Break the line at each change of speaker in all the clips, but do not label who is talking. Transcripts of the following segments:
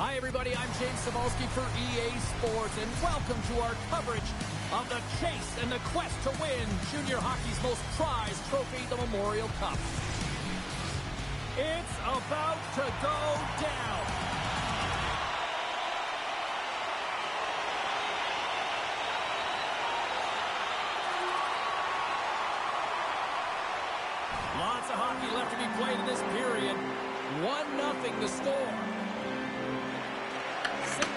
Hi, everybody. I'm James Cebulski for EA Sports, and welcome to our coverage of the chase and the quest to win junior hockey's most prized trophy, the Memorial Cup. It's about to go down. Lots of hockey left to be played in this period. 1-0 the score.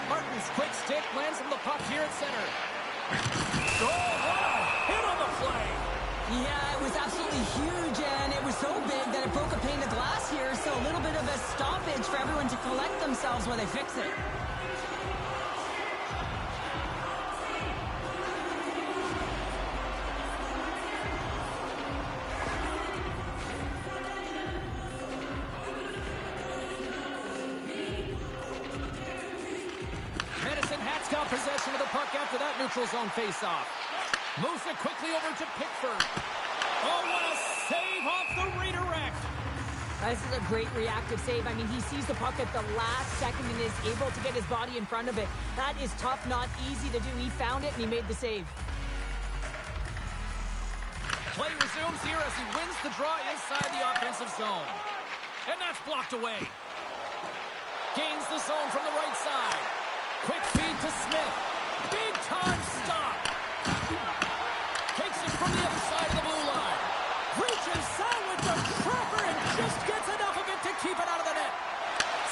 Martin's quick stick lands from the puck here at center. Oh, what a hit on the play.
Yeah, it was absolutely huge, and it was so big that it broke a pane of glass here, so a little bit of a stoppage for everyone to collect themselves while they fix it.
Possession of the puck after that neutral zone face-off. Moves it quickly over to Pickford. Oh, what a save off the redirect.
This is a great reactive save. I mean, he sees the puck at the last second and is able to get his body in front of it. That is tough, not easy to do. He found it, and he made the save.
Play resumes here as he wins the draw inside the offensive zone. And that's blocked away. Gains the zone from the right side. Quick feed to Smith. Big time stop. Takes it from the other side of the blue line. Reaches out with the trapper and just gets enough of it to keep it out of the net.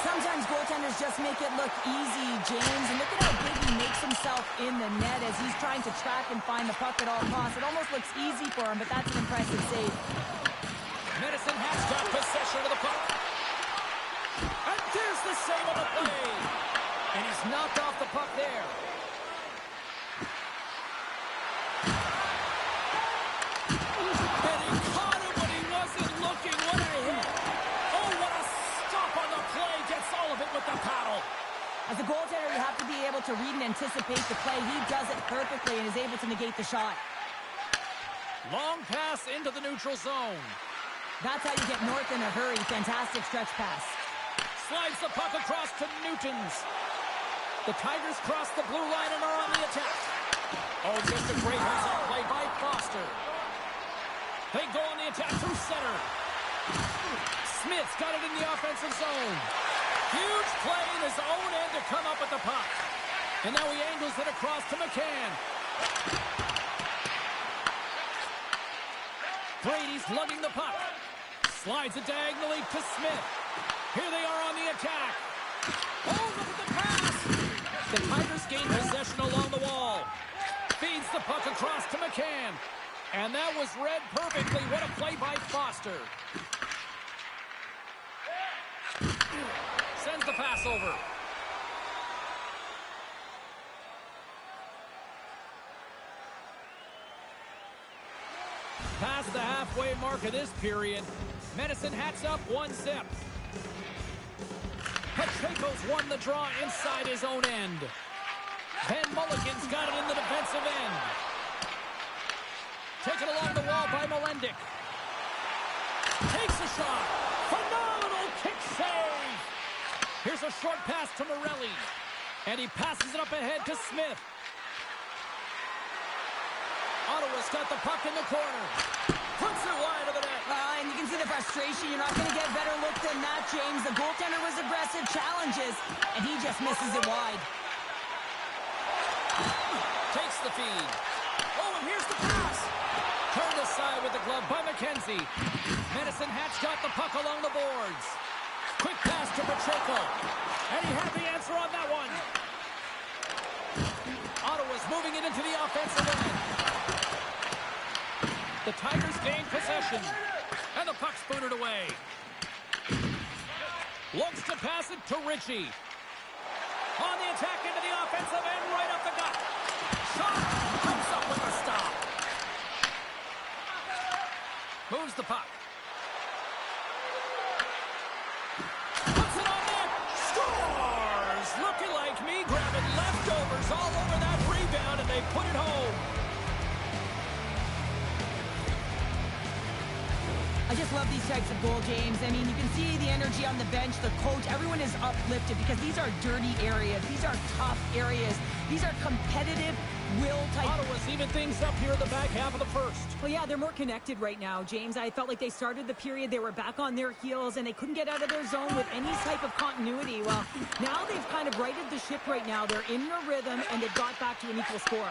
Sometimes goaltenders just make it look easy, James. And look at how big he makes himself in the net as he's trying to track and find the puck at all costs. It almost looks easy for him, but that's an impressive save.
Medicine Hat's got possession of the puck. And there's the save on the play. And he's knocked off the puck there. And he caught him when he wasn't looking. What a hit. Oh, what a stop on the play. Gets all of it with the paddle.
As a goaltender, you have to be able to read and anticipate the play. He does it perfectly and is able to negate the shot.
Long pass into the neutral zone.
That's how you get north in a hurry. Fantastic stretch pass.
Slides the puck across to Newtons. The Tigers cross the blue line and are on the attack. Oh, just a great heads-up play by Foster. They go on the attack through center. Smith's got it in the offensive zone. Huge play in his own end to come up with the puck. And now he angles it across to McCann. Brady's lugging the puck. Slides it diagonally to Smith. Here they are on the attack. Oh, look at the pass. The Tigers gain possession along the wall. Feeds the puck across to McCann. And that was read perfectly. What a play by Foster. Sends the pass over. Past the halfway mark of this period. Medicine Hat's up 1-0. Pacheco's won the draw inside his own end. Van Mulligan's got it in the defensive end. Taken along the wall by Melendick. Takes a shot. Phenomenal kick save. Here's a short pass to Morelli. And he passes it up ahead to Smith. Ottawa's got the puck in the corner. Puts it wide of the net.
And you can see the frustration. You're not going to get a better look than that, James. The goaltender was aggressive, challenges, and he just misses it wide.
Takes the feed. Oh, and here's the pass. Turned aside with the glove by McKenzie. Medicine Hat's got the puck along the boards. Quick pass to Pacheco. And he had the answer on that one. Ottawa's moving it into the offensive end. The Tigers gain possession. And the puck's booted away. Looks to pass it to Ritchie. On the attack into the offensive end, right up the gut. Shot comes up with a stop. Moves the puck. Puts it on net. Scores! Looking like me, grabbing leftovers all over that rebound, and they put it home.
A just love these types of goal games. I mean, you can see the energy on the bench, the coach, everyone is uplifted because these are dirty areas. These are tough areas. These are competitive will type.
Ottawa's even things up here in the back half of the first.
Well, yeah, they're more connected right now, James. I felt like they started the period, they were back on their heels, and they couldn't get out of their zone with any type of continuity. Well, now they've kind of righted the ship right now. They're in a rhythm, and they've got back to an equal score.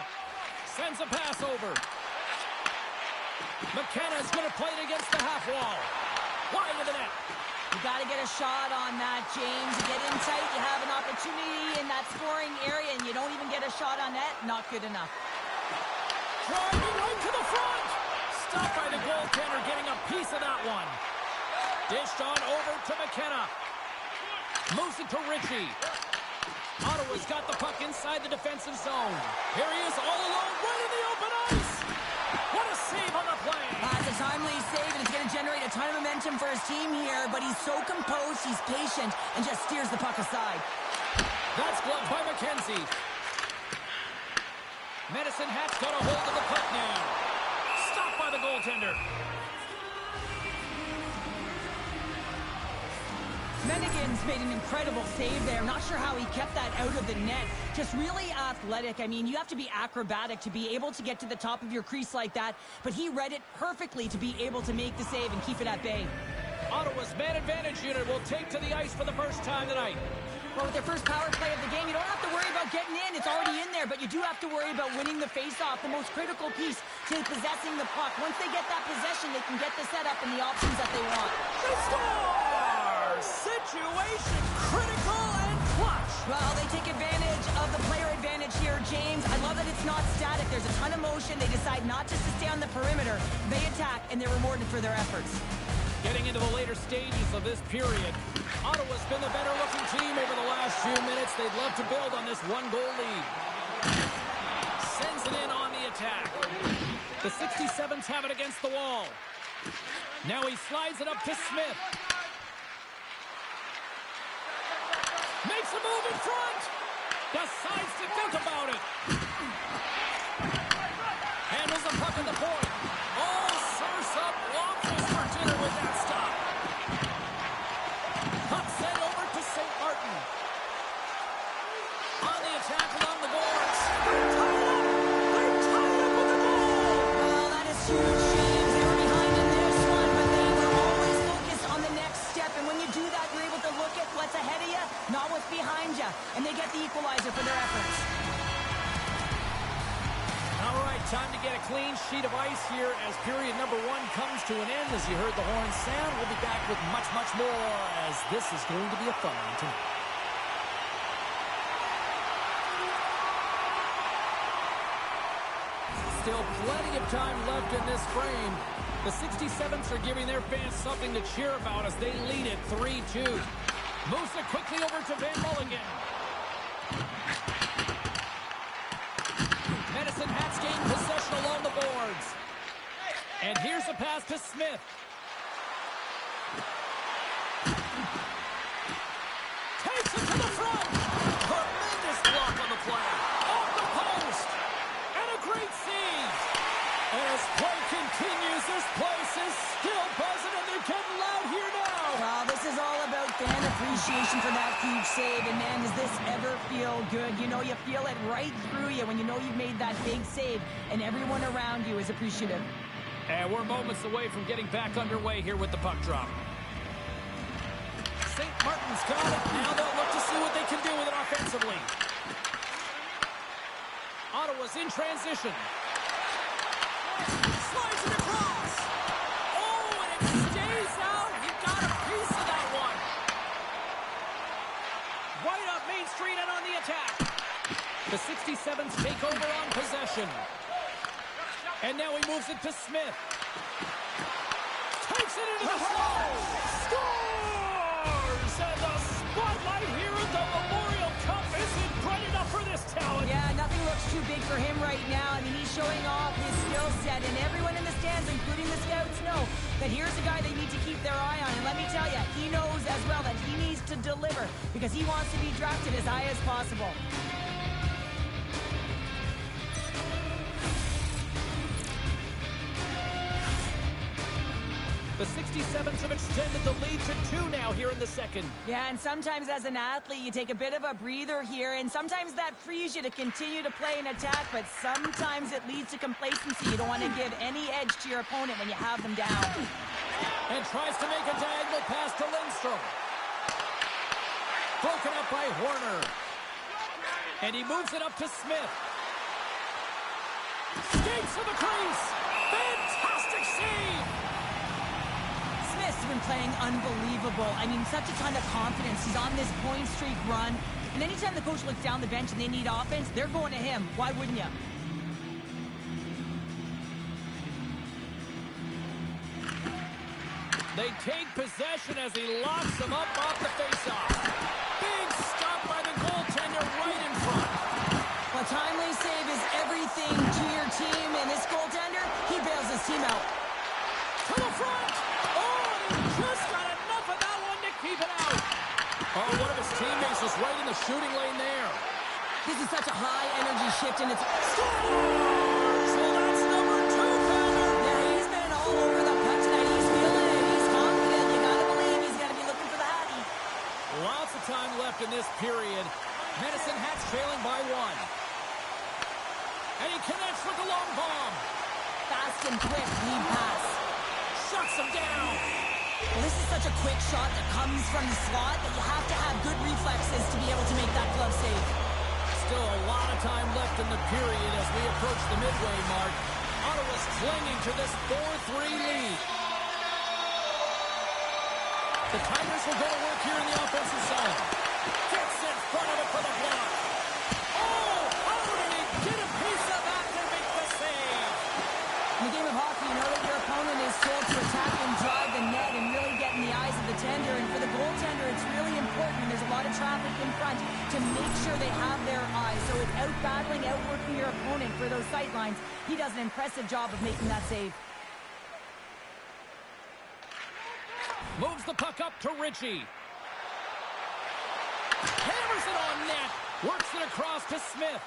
Sends a pass over. McKenna's going to play it against the half wall. Wide of the net.
You got to get a shot on that, James. You get in tight, you have an opportunity in that scoring area, and you don't even get a shot on net. Not good enough.
Driving right to the front. Stopped by the goaltender, getting a piece of that one. Dished on over to McKenna. Moves it to Ritchie. Ottawa's got the puck inside the defensive zone. Here he is all alone, right in the open ice. What a save on the play.
It's a timely save, and it's going to generate a ton of momentum for his team here, but he's so composed, he's patient, and just steers the puck aside.
That's gloved by McKenzie. Medicine Hat's got a hold of the puck now. Stopped by the goaltender.
Mennigan's made an incredible save there. Not sure how he kept that out of the net. Just really athletic. I mean, you have to be acrobatic to be able to get to the top of your crease like that, but he read it perfectly to be able to make the save and keep it at bay.
Ottawa's man advantage unit will take to the ice for the first time tonight.
Well, with their first power play of the game, you don't have to worry about getting in. It's already in there, but you do have to worry about winning the face-off, the most critical piece to possessing the puck. Once they get that possession, they can get the setup and the options that they want.
They score! Situation critical and clutch.
Well, they take advantage of the player advantage here, James. I love that it's not static. There's a ton of motion. They decide not just to stay on the perimeter. They attack, and they're rewarded for their efforts.
Getting into the later stages of this period, Ottawa's been the better-looking team over the last few minutes. They'd love to build on this one-goal lead. Sends it in on the attack. The 67s have it against the wall. Now he slides it up to Smith. Makes a move in front. Decides to think about it. Handles the puck at the point. Oh, serves up waffles for dinner with that stop. Puck sent over to St. Martin. On the attack along the boards. They're tied up with the goal.
Well, that is huge, James. They were behind in this one, but they were always focused on the next step. And when you do that, you're able to look at what's ahead of you, not what's behind you. And they get the equalizer for their efforts.
All right, time to get a clean sheet of ice here as period number one comes to an end. As you heard the horn sound, we'll be back with much, much more as this is going to be a fun one tonight. Still plenty of time left in this frame. The 67s are giving their fans something to cheer about as they lead it 3-2. Moves it quickly over to Van Mulligan. Medicine Hats gain possession along the boards. And here's a pass to Smith. Takes it to the front. Tremendous block on the play. Off the post. And a great save. As play continues, this place is still buzzing and they're getting loud here now.
Well, this is all about fan appreciation for that huge save. And man, does this ever feel good. You know, you feel it right through you when you know you've made that big save and everyone around you is appreciative.
And we're moments away from getting back underway here with the puck drop. St. Martin's got it. Now they'll look to see what they can do with it offensively. Ottawa's in transition. Slides it across. Oh, and it stays out. He got a piece of that one. Right up Main Street and on the attack. The 67s take over on possession. And now he moves it to Smith. Takes it into the slot. Scores! And the spotlight here at the Memorial Cup isn't bright enough for this talent.
Yeah, nothing looks too big for him right now. I mean, he's showing off his skill set, and everyone in the stands, including the scouts, know that here's a guy they need to keep their eye on. And let me tell you, he knows as well that he needs to deliver because he wants to be drafted as high as possible.
The 67s have extended the lead to 2 now here in the second.
Yeah, and sometimes as an athlete, you take a bit of a breather here, and sometimes that frees you to continue to play and attack, but sometimes it leads to complacency. You don't want to give any edge to your opponent when you have them down.
And tries to make a diagonal pass to Lindstrom. Broken up by Horner. And he moves it up to Smith. Skates to the crease. Fantastic save.
Smith's been playing unbelievable. I mean, such a ton of confidence. He's on this point streak run. And anytime the coach looks down the bench and they need offense, they're going to him. Why wouldn't you?
They take possession as he locks them up off the faceoff. Big stop by the goaltender right in front.
A timely save is everything to your team, and this goaltender, he bails his team out.
To the front! Oh, and he just got enough of that one to keep it out. Oh, one of his teammates was right in the shooting lane there.
This is such a high-energy shift, and it's...
Scores! So that's number 2, Pounder.
Yeah, he's been all over the puck tonight. He's feeling it. He's confident. You gotta believe he's gonna be looking for the Hattie.
Lots of time left in this period. Medicine Hat's trailing by 1. And he connects with the long bomb.
Fast and quick lead pass.
Shuts him down.
Well, this is such a quick shot that comes from the slot that you have to have good reflexes to be able to make that glove save.
Still a lot of time left in the period as we approach the midway mark. Ottawa's clinging to this 4-3 lead. The Tigers will go to work here in the offensive zone. Gets in front of it for the block. Oh, how did he get a piece of that to make the save?
In the game of hockey, you know that your opponent is told to attack and drive the net and really get in the eyes of the tender. And for the goaltender, it's really important when there's a lot of traffic in front to make sure they have their eyes. So it's out-battling, outworking your opponent for those sight lines. He does an impressive job of making that save.
Moves the puck up to Ritchie. Hammers it on net. Works it across to Smith.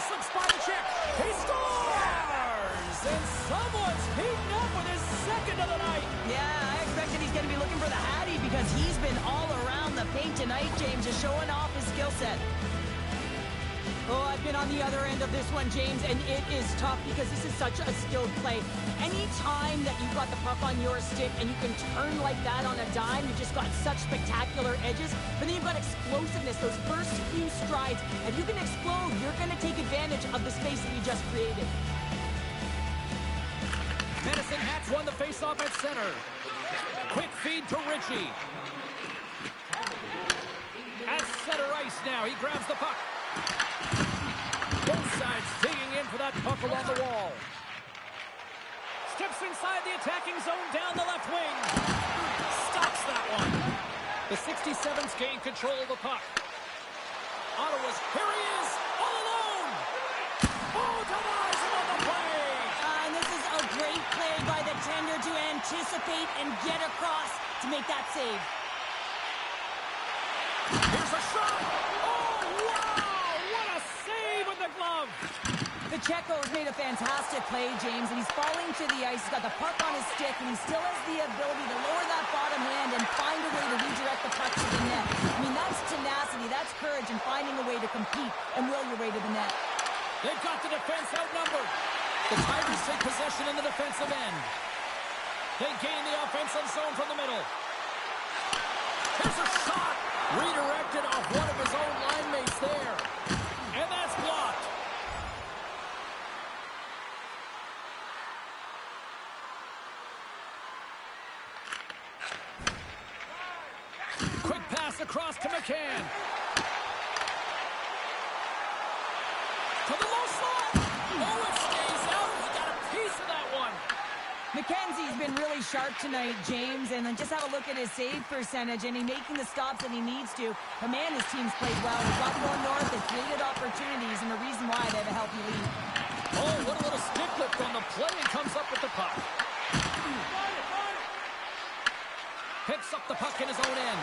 Slips by the check. He scores! And someone's heating up with his second of the night.
Yeah, I expected he's going to be looking for the Hattie because he's been all around the paint tonight, James, just showing off his skill set. Oh, I've been on the other end of this one, James, and it is tough because this is such a skilled play. Any time that you've got the puck on your stick and you can turn like that on a dime, you've just got such spectacular edges. But then you've got explosiveness, those first few strides. If you can explode, you're going to take advantage of the space that you just created.
Medicine Hats won the faceoff at center. Quick feed to Ritchie. At center ice now, he grabs the puck. Both sides digging in for that puck along the wall. Steps inside the attacking zone down the left wing. Stops that one. The 67s gain control of the puck. Ottawa's, here he is, all alone. Oh, denies him on the play.
And this is a great play by the tender to anticipate and get across to make that save.
Here's a shot. Oh, wow, what a save with the glove.
The Checo's made a fantastic play, James, and he's falling to the ice. He's got the puck on his stick, and he still has the ability to lower that bottom hand and find a way to redirect the puck to the net. I mean, that's tenacity, that's courage, and finding a way to compete and will your way to the net.
They've got the defense outnumbered. The Tigers take possession in the defensive end. They gain the offensive zone from the middle. Here's a shot. Redirected off one of his own line mates there. And that's blocked. Quick pass across to McCann. To the low slot. Oh, it stays out. He got a piece of that one.
McKenzie's been really sharp tonight, James, and then just have a look at his save percentage, and he's making the stops that he needs to. But man, his team's played well. They've got going north, they've created opportunities, and the reason why they have a healthy lead.
Oh, what a little stick lift on the play and comes up with the puck. Picks up the puck in his own end.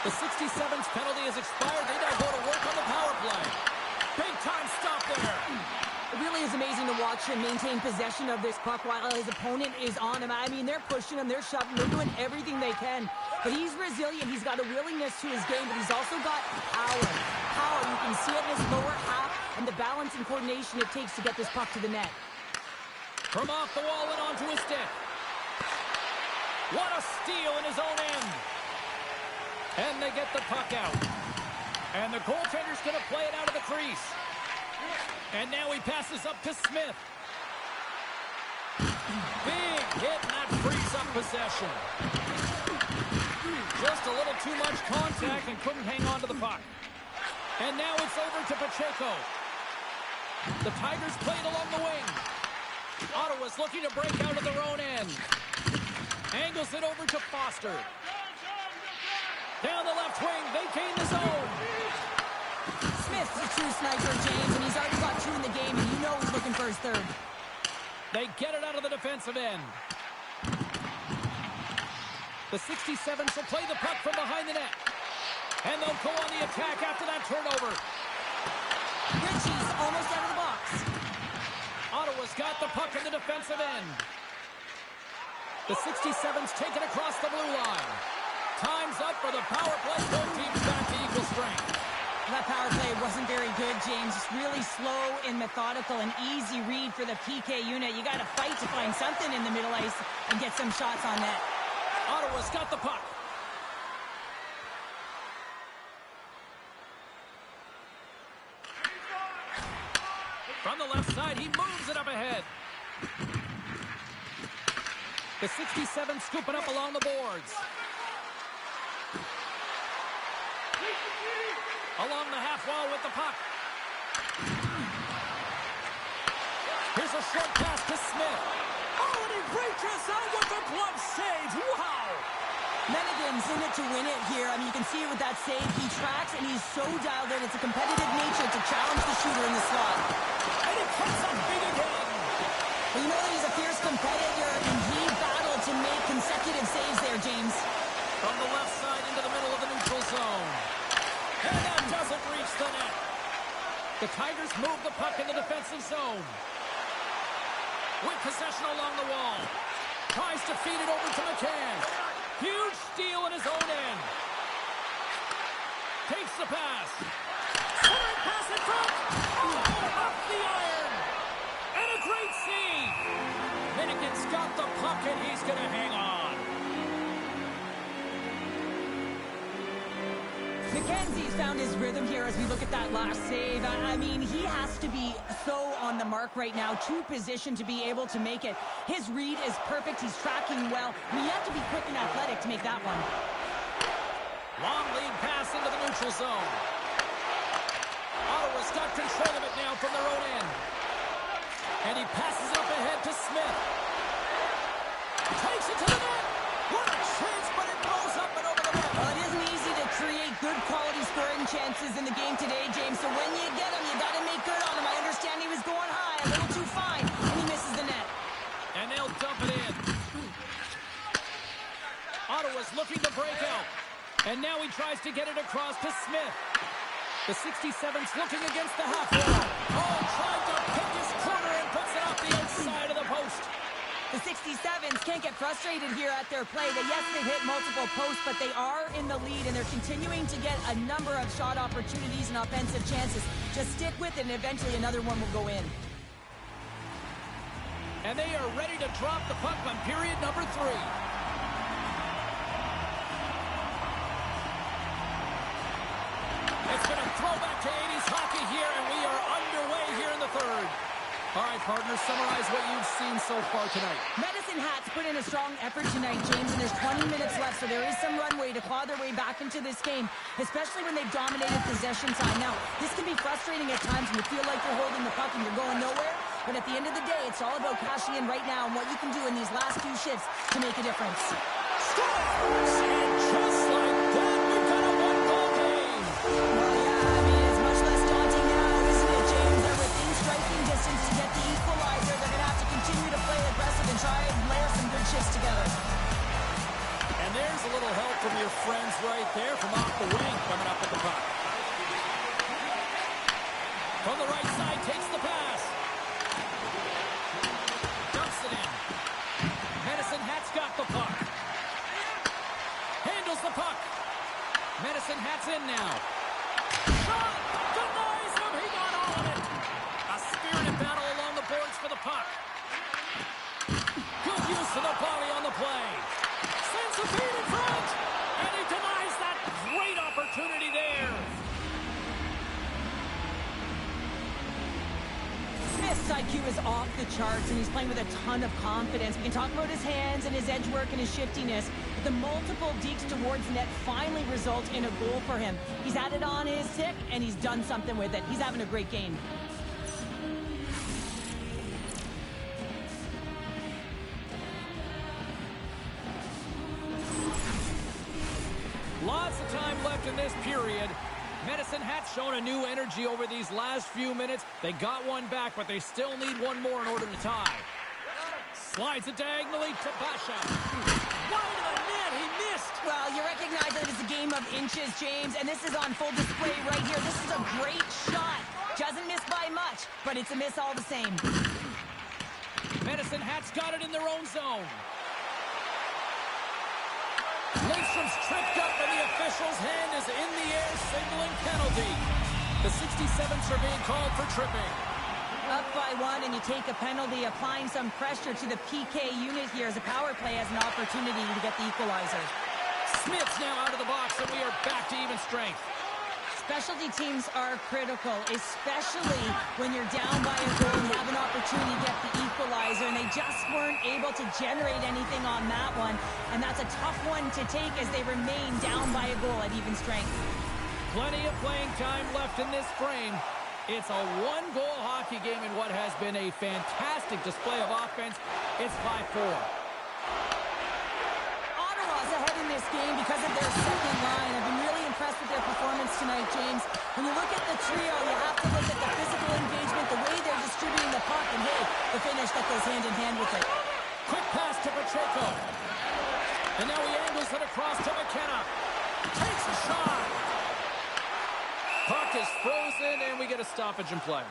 The 67's penalty has expired. They now go to work on the power play. Big time stop there.
It really is amazing to watch him maintain possession of this puck while his opponent is on him. I mean, they're pushing him, they're shoving, they're doing everything they can. But he's resilient. He's got a willingness to his game, but he's also got power. Power. You can see it in his lower half and the balance and coordination it takes to get this puck to the net.
From off the wall and onto his stick. What a steal in his own end. And they get the puck out. And the goaltender's going to play it out of the crease. And now he passes up to Smith. Big hit, and that frees up possession. Just a little too much contact and couldn't hang on to the puck. And now it's over to Pacheco. The Tigers play it along the wing. Ottawa's looking to break out of their own end. Angles it over to Foster. Down the left wing, they gain the zone.
Smith's a true sniper, James, and he's already got 2 in the game, and you know he's looking for his third.
They get it out of the defensive end. The 67s will play the puck from behind the net. And they'll go on the attack after that turnover.
Ritchie's almost out of the box.
Ottawa's got the puck in the defensive end. The 67s take it across the blue line. Time's up for the power play. Both teams back to equal strength.
That power play wasn't very good, James. Just really slow and methodical, an easy read for the PK unit. You got to fight to find something in the middle ice and get some shots on net.
Ottawa's got the puck. From the left side, he moves it up ahead. The 67 scooping up along the boards. Along the half wall with the puck. Here's a short pass to Smith. Oh, and he breaches out with the glove save. Wow!
Mennigan's in it to win it here. I mean, you can see it with that save. He tracks, and he's so dialed in. It's a competitive nature to challenge the shooter in the slot.
And he comes up big again.
Well, you know that he's a fierce competitor, and he battled to make consecutive saves there, James.
From the left side into the middle of the neutral zone. And that doesn't reach the net. The Tigers move the puck in the defensive zone. With possession along the wall. Tries to feed it over to McCann. Huge steal in his own end. Takes the pass. Centering pass in front. Oh, up the iron. And a great save. Finnegan's got the puck and he's going to hang on.
McKenzie's found his rhythm here as we look at that last save. I mean, he has to be so on the mark right now, to position to be able to make it. His read is perfect. He's tracking well. I mean, you have to be quick and athletic to make that one.
Long lead pass into the neutral zone. Ottawa's got control of it now from their own end. And he passes it up ahead to Smith. Takes it to the net. What a chance, but it goes up and over the net.
Well, it isn't easy to create good quality scoring chances in the game today, James. So when you get them, you got to make good on them. I understand he was going high, a little too fine, and he misses the net.
And they'll dump it in. Ottawa's looking to break out. And now he tries to get it across to Smith. The 67's looking against the half wall. Oh, tried to pick his corner and puts it off the outside of the post.
The 67s can't get frustrated here at their play. Yes, they've hit multiple posts, but they are in the lead, and they're continuing to get a number of shot opportunities and offensive chances. Just stick with it, and eventually another one will go in.
And they are ready to drop the puck on period number 3. It's been a throwback to 80s hockey here, and we are underway here in the third. All right, partners, summarize what you've seen so far tonight.
Medicine Hats put in a strong effort tonight, James, and there's 20 minutes left, so there is some runway to claw their way back into this game, especially when they've dominated possession time. Now, this can be frustrating at times when you feel like you're holding the puck and you're going nowhere, but at the end of the day, it's all about cashing in right now and what you can do in these last 2 shifts to make a difference.
Scores! And just like that, we've got a one-goal game.
Well, yeah, I mean, it's much less daunting now, isn't it, James? They're within striking distance to get the equalizer. They're going to have to continue to play aggressive and try and layer some good shifts together.
And there's a little help from your friends right there from off the wing coming up with the puck. From the right side, takes the pass. Hat's got the puck. Handles the puck. Medicine Hat's in now. Shot! Denies him! He got all of it! A spirited battle along the boards for the puck. Good use of the body on the play. Sends the feed in front! And he denies that great opportunity there.
Smith's IQ is off the charts, and he's playing with a ton of confidence. We can talk about his hands and his edge work and his shiftiness. But the multiple dekes towards net finally result in a goal for him. He's had it on his stick, and he's done something with it. He's having a great game.
Lots of time left in this period. Medicine Hat's shown a new energy over these last few minutes. They got one back, but they still need one more in order to tie. Slides it diagonally to Basha. Wide of the net, he missed.
Well, you recognize that it's a game of inches, James, and this is on full display right here. This is a great shot. Doesn't miss by much, but it's a miss all the same.
Medicine Hat's got it in their own zone. Lindstrom's tripped up, and the official's hand is in the air, signaling penalty. The 67s are being called for tripping.
Up by one, and you take a penalty, applying some pressure to the PK unit here as a power play has an opportunity to get the equalizer.
Smith's now out of the box, and we are back to even strength.
Specialty teams are critical, especially when you're down by a goal and you have an opportunity to get the equalizer, and they just weren't able to generate anything on that one, and that's a tough one to take as they remain down by a goal at even strength.
Plenty of playing time left in this frame. It's a one-goal hockey game in what has been a fantastic display of offense. It's 5-4.
Ahead in this game because of their second line. I've been really impressed with their performance tonight, James. When you look at the trio, you have to look at the physical engagement, the way they're distributing the puck, and hey, the finish that goes hand in hand with it.
Quick pass to Pacheco. And now he angles it across to McKenna. Takes a shot. Puck is frozen, and we get a stoppage in play.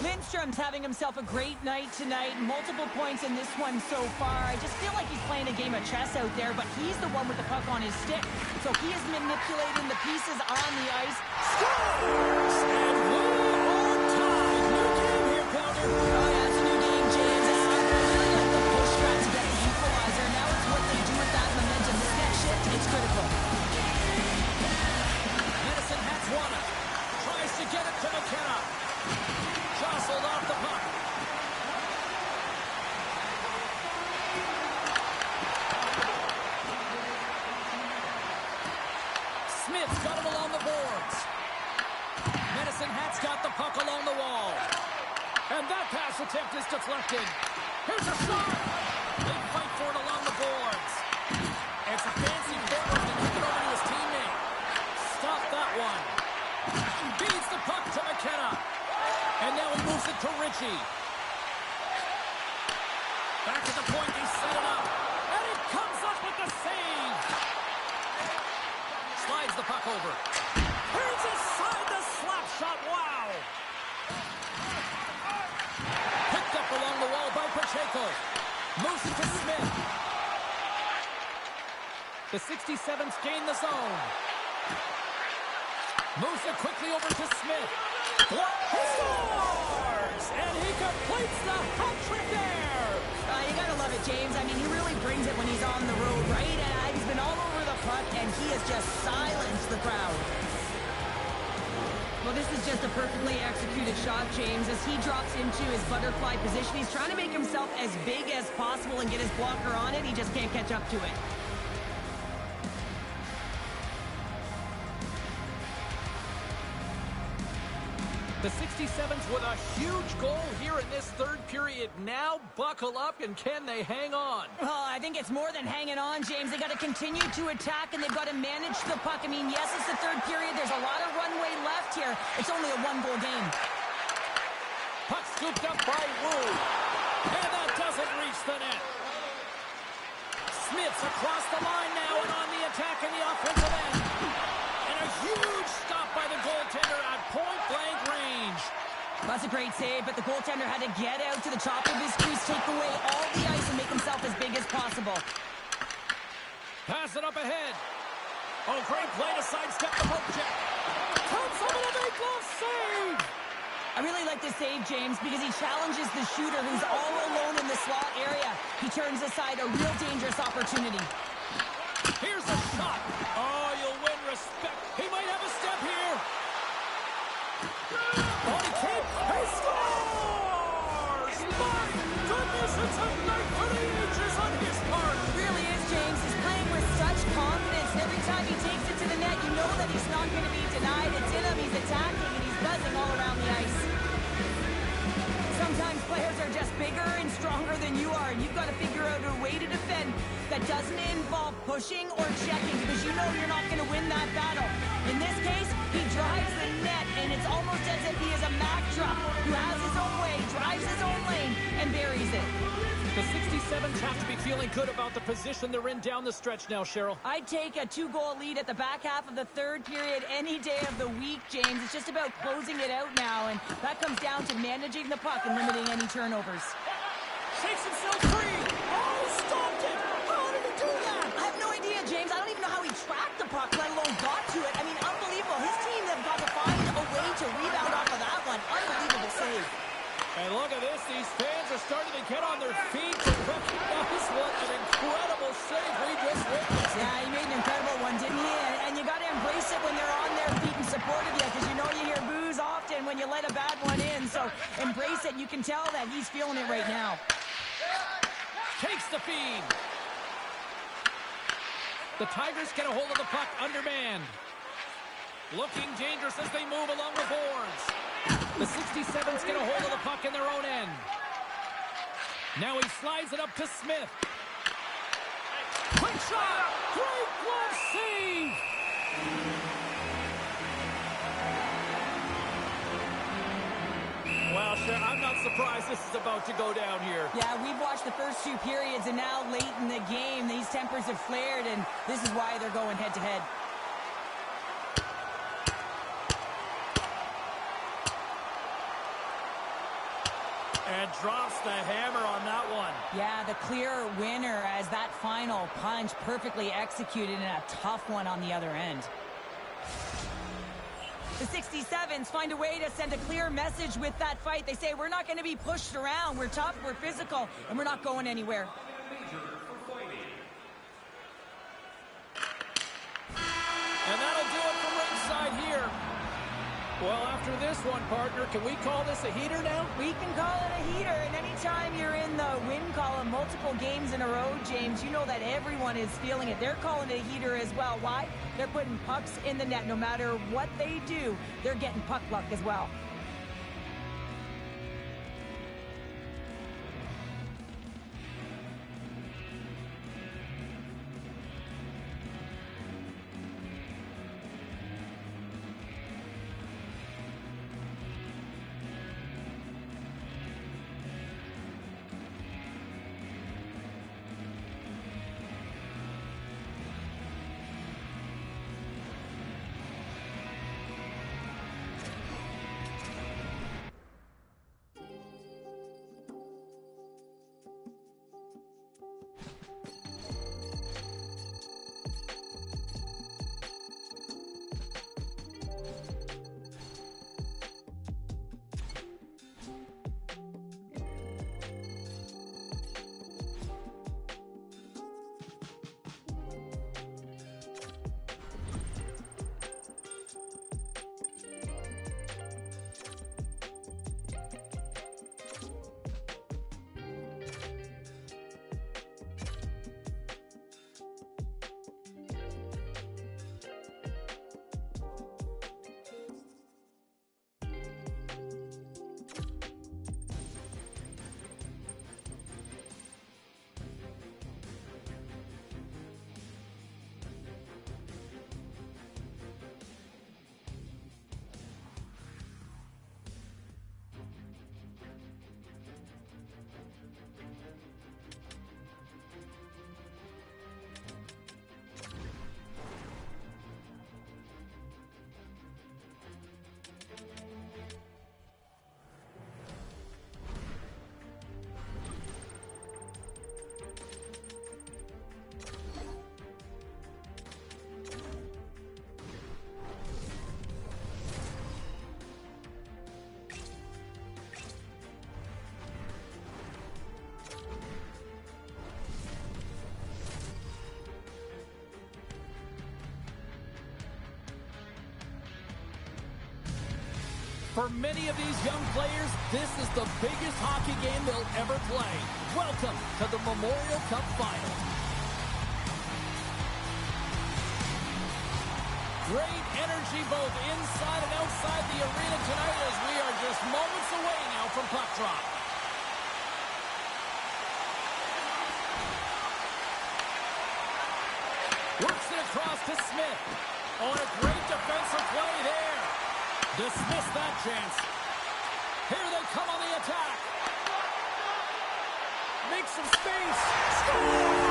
Lindstrom's having himself a great night tonight. Multiple points in this one so far. I just feel like he's playing a game of chess out there, but he's the one with the puck on his stick. So he is manipulating the pieces on the ice. Scores!
And we are tied. New game here, Pounder.
Oh, yeah, it's a new game, James. I really like the push shot to get the equalizer. Now it's what they do with that momentum. This next shift, it's critical.
Medicine Hat's won it. Tries to get it to McKenna. Jostled off the puck. Smith's got it along the boards. Medicine Hat's got the puck along the wall. And that pass attempt is deflected. Here's a shot. They fight for it along the boards. It's a fancy forward to kick it over to his teammate. Stop that one. Feeds the puck to McKenna. And now he moves it to Ritchie. Back at the point, he set it up. And he comes up with the save. Slides the puck over. Here's aside the slap shot. Wow. Picked up along the wall by Pacheco. Moves it to Smith. The 67s gain the zone. Moves it quickly over to Smith. He scores! And he completes the hat trick there!
You gotta love it, James. I mean, he really brings it when he's on the road, right? He's been all over the puck, and he has just silenced the crowd. Well, this is just a perfectly executed shot, James. As he drops into his butterfly position, he's trying to make himself as big as possible and get his blocker on it. He just can't catch up to it.
The 67s with a huge goal here in this third period. Now buckle up, and can they hang on?
Well, I think it's more than hanging on, James. They got to continue to attack, and they've got to manage the puck. I mean, yes, it's the third period. There's a lot of runway left here. It's only a one-goal game.
Puck scooped up by Wu. And that doesn't reach the net. Smith's across the line now and on the attack in the offensive end. And a huge stop by the goaltender at point-blank range.
That's a great save, but the goaltender had to get out to the top of his crease, take away all the ice, and make himself as big as possible.
Pass it up ahead. Oh, great play to sidestep the poke check. Comes over the big glove save.
I really like this save, James, because he challenges the shooter who's all alone in the slot area. He turns aside a real dangerous opportunity.
Here's a shot. Oh, you'll win respect. He might have a step here. Oh, he can't. He scores! My goodness, it's a night for the ages on his part.
It really is, James. He's playing with such confidence. Every time he takes it to the net, you know that he's not going to be denied. It's in him. He's attacking, and he's buzzing all around the ice. Sometimes players are just bigger and stronger than you are, and you've got to figure out a way to defend that doesn't involve pushing or checking, because you know you're not going to win that battle. In this case, he drives the net, and it's almost as if he is a Mack truck who has his own way, drives his own lane, and buries it.
The 67s have to be feeling good about the position they're in down the stretch now, Cheryl.
I'd take a 2-goal lead at the back half of the third period any day of the week, James. It's just about closing it out now, and that comes down to managing the puck and limiting any turnovers.
Shakes himself free. Oh, he stopped it. How did he do that?
I have no idea, James. I don't even know how he tracked the puck, let alone got to it. I mean, unbelievable. His team have got to find a way to rebound off of that one. Unbelievable save.
And look at this. These fans are starting to get on their feet to recognize what an incredible save we just witnessed.
Yeah, he made an incredible one, didn't he? And you got to embrace it when they're on their feet in support of you, because you know you hear boos often when you let a bad one in. So embrace it. You can tell that he's feeling it right now.
Takes the feed. The Tigers get a hold of the puck undermanned. Looking dangerous as they move along the boards. The 67s get a hold of the puck in their own end. Now he slides it up to Smith. Quick shot! Great glove save! Well, sure, I'm not surprised this is about to go down here.
Yeah, we've watched the first 2 periods, and now late in the game, these tempers have flared, and this is why they're going head-to-head.
And drops the hammer on that one.
Yeah, the clear winner as that final punch perfectly executed and a tough one on the other end. The 67s find a way to send a clear message with that fight. They say, we're not going to be pushed around. We're tough, we're physical, and we're not going anywhere.
And that'll do it from ringside here. Well, after this one, partner, can we call this a heater now?
We can call it a heater, and anytime you're in the win column multiple games in a row, James, you know that everyone is feeling it. They're calling it a heater as well. Why? They're putting pucks in the net. No matter what they do, they're getting puck luck as well.
For many of these young players, this is the biggest hockey game they'll ever play. Welcome to the Memorial Cup Final. Great energy both inside and outside the arena tonight as we are just moments away now from puck drop. Works it across to Smith. Oh, and a great defensive play there. Dismiss that chance. Here they come on the attack. Make some space. Score!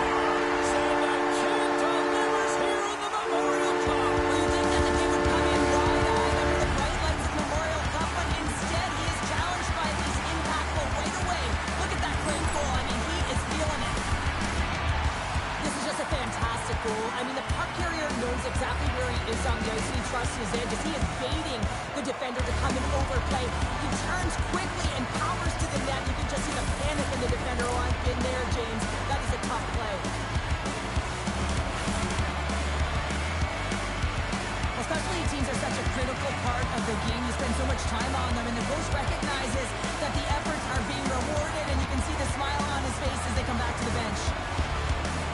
And the kid delivers here in the Memorial Cup.
Well, you think that the kid would come in wide-eyed under the bright lights of the Memorial Cup, but instead he is challenged by this impactful right away. Look at that great goal. I mean, he is feeling it. This is just a fantastic goal. I mean, the puck carrier knows exactly where he is on the ice, and he trusts his edges. He is baiting the defender to come and overplay. He turns quickly and powers to the net. You can just see the panic in the defender. Oh, I've been there, James. That is a tough play. Especially teams are such a critical part of the game. You spend so much time on them, and the coach recognizes that the efforts are being rewarded, and you can see the smile on his face as they come back to the bench.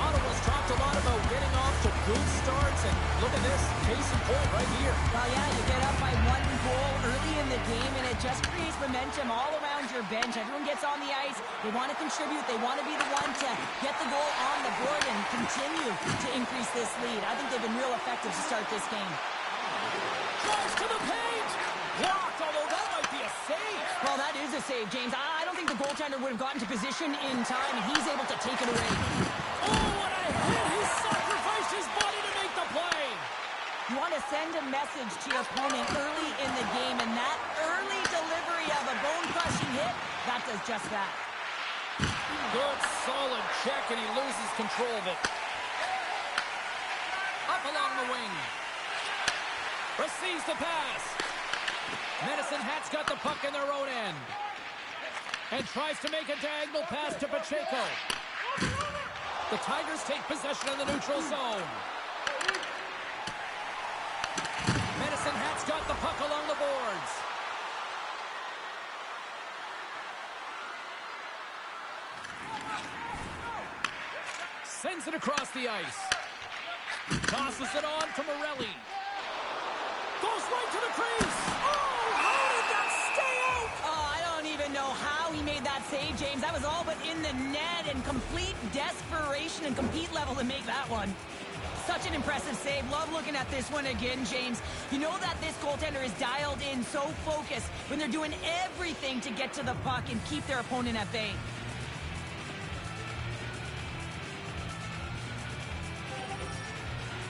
Ottawa's talked a lot about getting off to good starts, and look at this, case in point right here.
Well, yeah, you get up by 1 goal early in the game, and it just creates momentum all around your bench. Everyone gets on the ice. They want to contribute. They want to be the one to get the goal on the board and continue to increase this lead. I think they've been real effective to start this game.
Drives to the paint. Blocked, although that might be a save.
Well, that is a save, James. I don't think the goaltender would have gotten to position in time, and he's able to take it away.
Oh, what a hit! He sacrificed his body to make the play.
You want to send a message to your opponent early in the game, and that early delivery of a bone-crushing hit, that does just that.
Good, solid check, and he loses control of it. Up along the wing. Receives the pass. Medicine Hat's got the puck in their own end. And tries to make a diagonal pass to Pacheco. The Tigers take possession of the neutral zone. Medicine Hat's got the puck along the boards. Sends it across the ice. Tosses it on to Morelli. Goes right to the crease. Oh, how did that stay out?
Oh, I don't even know how he made that save, James. That was all but in the net, and complete desperation and compete level to make that one. Such an impressive save. Love looking at this one again, James. You know that this goaltender is dialed in, so focused, when they're doing everything to get to the puck and keep their opponent at bay.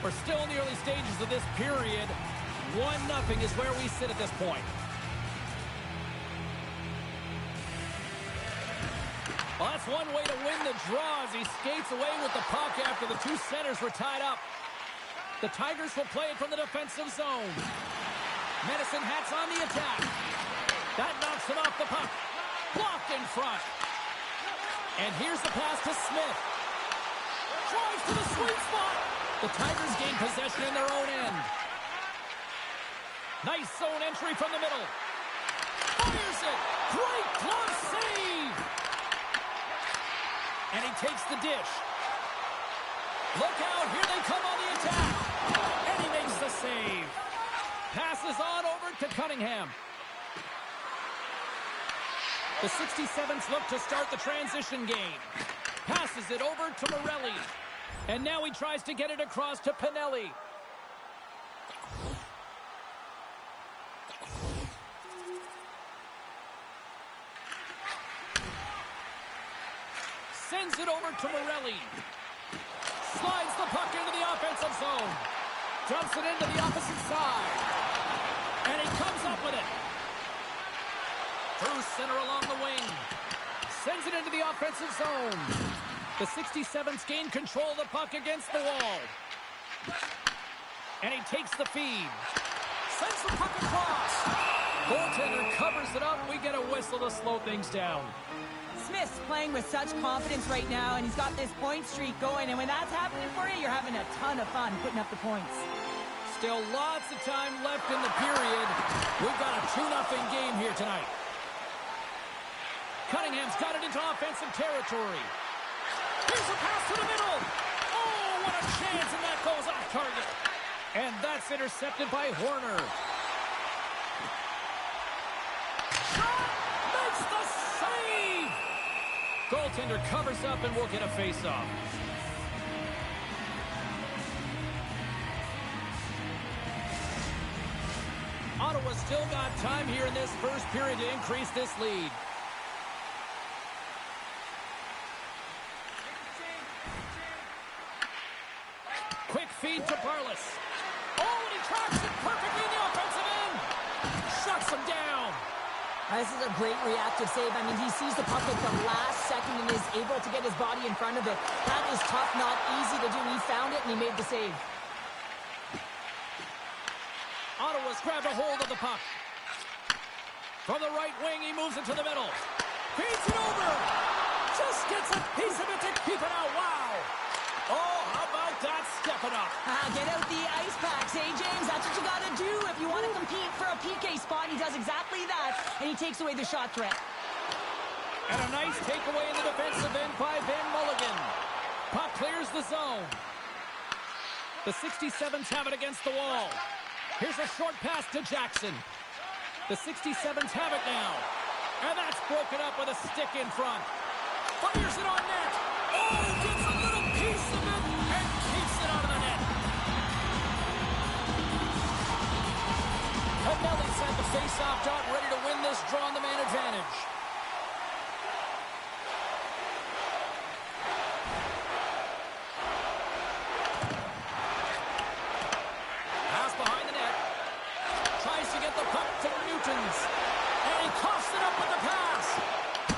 We're still in the early stages of this period. 1-0 is where we sit at this point. Well, that's one way to win the draw as he skates away with the puck after the two centers were tied up. The Tigers will play it from the defensive zone. Medicine Hat's on the attack. That knocks him off the puck. Blocked in front. And here's the pass to Smith. Drives to the sweet spot. The Tigers gain possession in their own end. Nice zone entry from the middle. Fires it. Great glove save. And he takes the dish. Look out. Here they come on the attack. And he makes the save. Passes on over to Cunningham. The 67s look to start the transition game. Passes it over to Morelli. And now he tries to get it across to Pinelli. Sends it over to Morelli. Slides the puck into the offensive zone. Dumps it into the opposite side. And he comes up with it. Through center along the wing. Sends it into the offensive zone. The 67s gain control of the puck against the wall. And he takes the feed. Sends the puck across. Goaltender covers it up. We get a whistle to slow things down.
Smith's playing with such confidence right now, and he's got this point streak going. And when that's happening for you, you're having a ton of fun putting up the points.
Still lots of time left in the period. We've got a 2-0 game here tonight. Cunningham's got it into offensive territory. Here's a pass to the middle. Oh, what a chance, and that goes off target. And that's intercepted by Horner. Shot! Makes the save! Goaltender covers up and will get a face-off. Ottawa's still got time here in this first period to increase this lead. Quick feed to Barlas. Oh, and he tracks it perfectly in the offensive end. Shuts him down.
This is a great reactive save. I mean, he sees the puck at the last second and is able to get his body in front of it. That is tough, not easy to do. He found it and he made the save.
Ottawa's grabbed a hold of the puck. From the right wing, he moves it to the middle. Feeds it over. Just gets a piece of it to keep it out. Wow. Oh, how about that stepping up?
Get out the ice packs, hey, James? That's what you got to do if you want to compete for a PK spot. He does exactly that, and he takes away the shot threat.
And a nice takeaway in the defensive end by Van Mulligan. Puck clears the zone. The 67s have it against the wall. Here's a short pass to Jackson. The 67s have it now. And that's broken up with a stick in front. Fires it on net. Oh, gets a little piece of it and keeps it out of the net. And Nelly's had the face-off dot, ready to win this draw on the man advantage. Pass behind the net. Tries to get the puck to Newtons. And he coughs it up with the pass.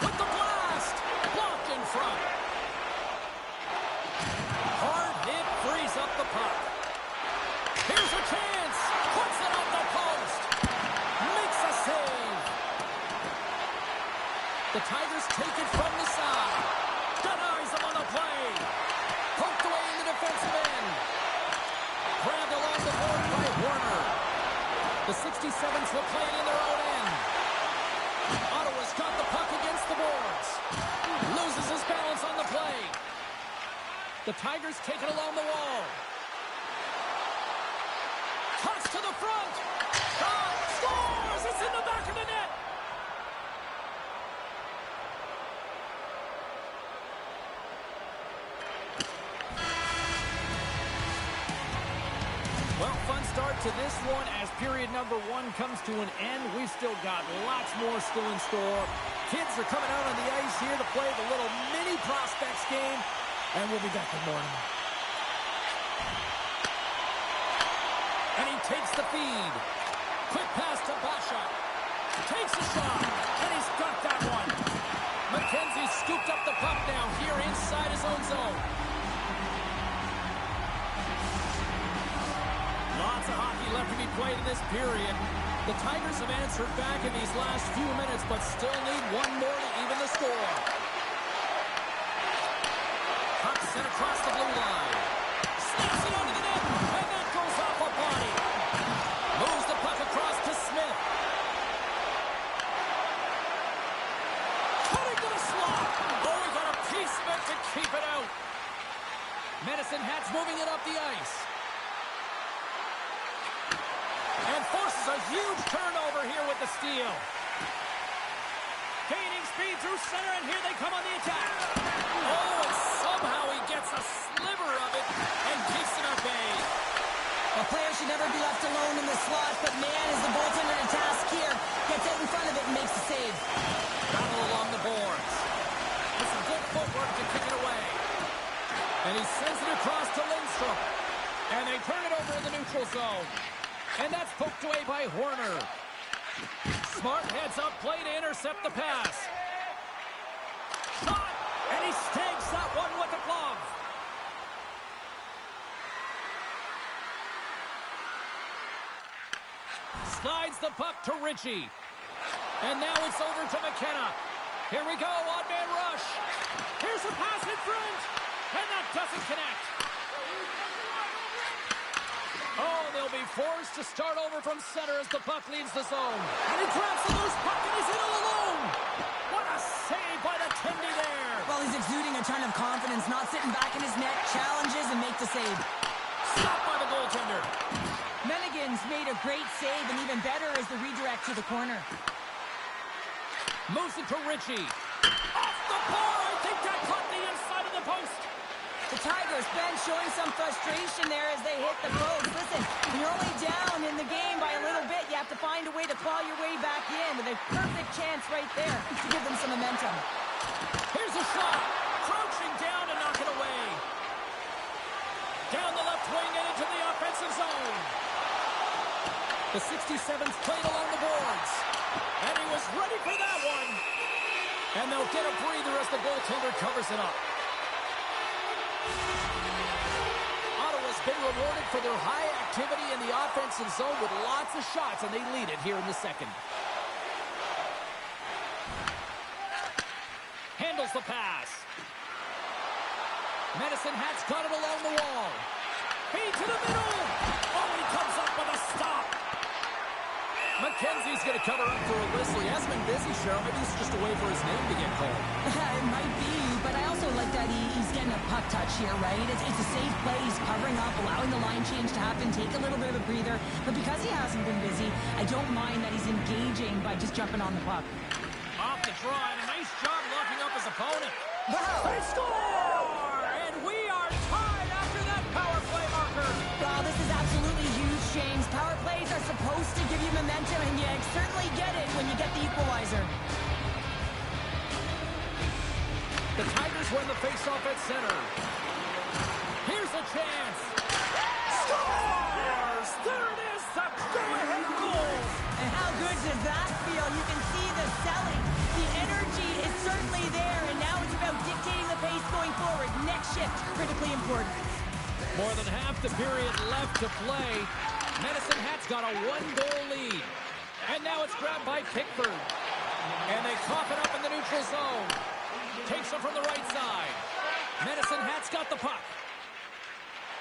With the blast. Blocked in front. Hard hit frees up the puck. Here's a chance. Puts it off the post. Makes a save. The Tigers take it from the side. Denies them on the play. Poked away in the defensive end. Grabbed along the board by Horner. The 67s will play it in their own end. Ottawa's got the puck against the boards. Loses his balance on the play. The Tigers take it along the wall. Toss to the front. Shot. Scores. It's in the back of the net. Well, fun start to this one as period number 1 comes to an end. We've still got lots more still in store. Kids are coming out on the ice here to play the little mini prospects game, and we'll be back in the morning. And he takes the feed. Quick pass to Basha. Takes a shot, and he's got that one. McKenzie scooped up the puck now here inside his own zone. Lots of hockey left to be played in this period. The Tigers have answered back in these last few minutes, but still need one more to even the score. Puck sent across the blue line. Snaps it onto the net, and that goes off a body. Moves the puck across to Smith. Cutting to the slot. Oh, he got a piece of it to keep it out. Medicine Hat's moving it up the ice. And forces a huge turnover here with the steal. Gaining speed through center, and here they come on the attack. Oh, and somehow he gets a sliver of it and keeps it at bay.
A player should never be left alone in the slot, but man, is the goaltender to task here. Gets out in front of it and makes the save.
Battle along the boards. With some good footwork to kick it away. And he sends it across to Lindstrom. And they turn it over in the neutral zone. And that's poked away by Horner. Smart heads up play to intercept the pass. Shot! And he snags that one with the glove. Slides the puck to Ritchie. And now it's over to McKenna. Here we go, odd-man rush. Here's a pass in front. And that doesn't connect. Oh, they'll be forced to start over from center as the puck leaves the zone. And he grabs the loose puck and he's in all alone. What a save by the Tendy there.
Well, he's exuding a ton of confidence, not sitting back in his net, challenges and makes the save.
Stopped by the goaltender.
Mennigan's made a great save, and even better is the redirect to the corner.
Moves it to Ritchie. Off the bar! I think that caught the inside of the post.
The Tigers bench showing some frustration there as they hit the post. Listen, when you're only down in the game by a little bit, you have to find a way to claw your way back in with a perfect chance right there to give them some momentum.
Here's a shot. Crouching down and knock it away. Down the left wing and into the offensive zone. The 67's played along the boards. And he was ready for that one. And they'll get a breather as the goaltender covers it up. Ottawa's been rewarded for their high activity in the offensive zone with lots of shots, and they lead it here in the second. Handles the pass. Medicine Hat's got it along the wall. Feed to the middle. Oh, he comes up with a stop. McKenzie's going to cover up for a whistle. He hasn't been busy, Cheryl. Maybe he's just a way for his name to get called.
It might be, but I also like that he's getting a puck touch here, right? It's a safe play. He's covering up, allowing the line change to happen, take a little bit of a breather. But because he hasn't been busy, I don't mind that he's engaging by just jumping on the puck.
Off the draw, and a nice job locking up his opponent.
Wow!
They score! And we are tied after that power play marker.
Wow, this is absolutely huge, James. Power plays are supposed to give you momentum, and you certainly get it when you get the equalizer.
The Tigers win the faceoff at center. Here's a chance. Scores! There it is, the go-ahead goal.
And how good does that feel? You can see the selling. The energy is certainly there, and now it's about dictating the pace going forward. Next shift, critically important.
More than half the period left to play. Medicine Hat's got a one-goal lead. And now it's grabbed by Pickford. And they cough it up in the neutral zone. Takes it from the right side. Medicine Hat's got the puck.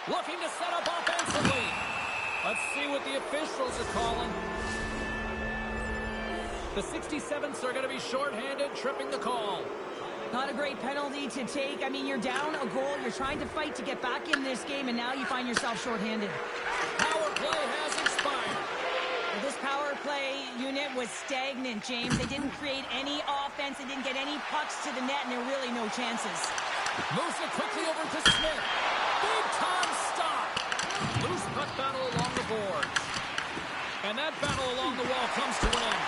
Looking to set up offensively. Let's see what the officials are calling. The 67s are going to be shorthanded, tripping the call.
Not a great penalty to take. I mean, you're down a goal. You're trying to fight to get back in this game, and now you find yourself shorthanded.
Power play has expired.
Well, this power play unit was stagnant, James. They didn't create any offense. They didn't get any pucks to the net, and there were really no chances.
Moves it quickly over to Smith. Big time stop. Loose puck battle along the boards. And that battle along the wall comes to an end.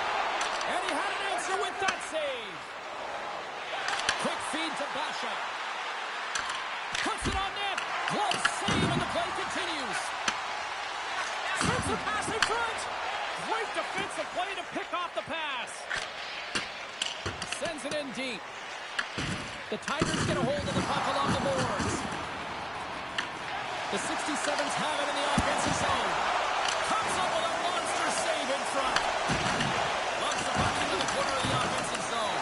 And he had an answer with that save. Quick feed to Basha. Puts it on net. Glove save, and the play continues. Sends the pass in front. Great defensive play to pick off the pass. Sends it in deep. The Tigers get a hold of the puck along the boards. The 67s have it in the offensive zone. Comes up with a monster save in front. Loves the puck into the corner of the offensive zone.